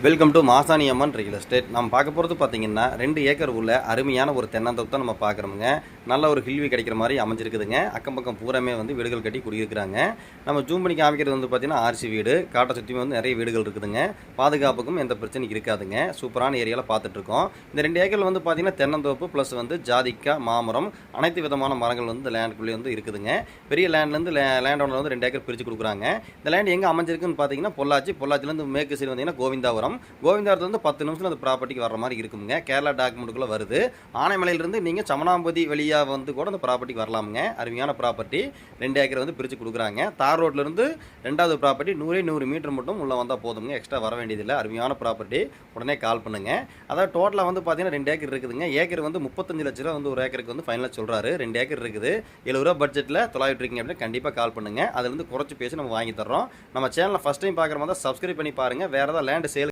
Welcome to Masani Amman real estate. நம்ம பார்க்க போகிறது பார்த்தீங்கன்னா 2 ஏக்கர் உள்ள அருமையான ஒரு தென்னந்தோப்பு தான் நம்ம பார்க்குறோமுங்க. நல்ல ஒரு ஹில்வி கிடைக்கிற மாதிரி அமைஞ்சிருக்குதுங்க. அக்கம் பக்கம் பூராமே வந்து வீடுகள் கட்டி குடியிருக்கிறாங்க. நம்ம ஜூம் பண்ணி காமிக்கிறது வந்து பார்த்தீங்கன்னா ஆர்சி வீடு. காட்டை சுற்றியுமே வந்து நிறைய வீடுகள் இருக்குதுங்க. பாதுகாப்புக்கும் எந்த பிரச்சனையும் இருக்காதுங்க. சூப்பரான ஏரியாவில் பார்த்துட்ருக்கோம். இந்த 2 ஏக்கரில் வந்து பார்த்தீங்கன்னா தென்னந்தோப்பு ப்ளஸ் வந்து ஜாதிக்காய், மாமரம், அனைத்து விதமான மரங்கள் வந்து இந்த லேண்டுக்குள்ளேயே வந்து இருக்குதுங்க. பெரிய லேண்ட்லேருந்து லேண்ட் ஓனர் வந்து 2 ஏக்கர் பிரித்து கொடுக்குறாங்க. இந்த லேண்ட் எங்கே அமைஞ்சிருக்குன்னு பார்த்தீங்கன்னா பொள்ளாச்சிலேருந்து மேற்கு சைடு வந்தீங்கன்னா கோவிந்தாபுரம். கோவிந்தாபுரத்துலேருந்து 10 நிமிஷத்தில் அந்த ப்ராப்பர்ட்டிக்கு வர மாதிரி இருக்குங்க. கேரளா டாக்குமெண்ட்டுக்குள்ளே வருது. ஆனைமலையிலிருந்து நீங்கள் சமணாம்பதி வழியாக வந்து கூட அந்த ப்ராப்பர்ட்டிக்கு வரலாமுங்க. அருமையான ப்ராப்பர்ட்டி. 2 ஏக்கர் வந்து பிரித்து கொடுக்குறாங்க. தார் ரோட்லேருந்து 2வது ப்ராப்பர்ட்டி 100 மீட்டர் மட்டும் உள்ளே வந்தால் போதுங்க. எக்ஸ்ட்ரா வர வேண்டியதில்லை. அருமையான ப்ராப்பர்ட்டி. உடனே கால் பண்ணுங்கள். அதாவது டோட்டலாக வந்து பார்த்தீங்கன்னா 2 ஏக்கர் இருக்குதுங்க. ஏக்கர் வந்து 35 லட்ச ரூபா வந்து ஒரு ஏக்கருக்கு வந்து ஃபைனலாக சொல்கிறாரு. 2 ஏக்கர் இருக்குது. 70 ரூபா பட்ஜெட்டில் தொலைவிட்டு இருக்கீங்க அப்படின்னா கண்டிப்பாக கால் பண்ணுங்கள். அதுலேருந்து குறைச்சி பேசி நம்ம வாங்கி தர்றோம். நம்ம சேனலை ஃபஸ்ட் டைம் பார்க்குற மாதிரி தான் சப்ஸ்கிரைப் பண்ணி பாருங்கள். வேறு ஏதாவது லேண்டு சேல்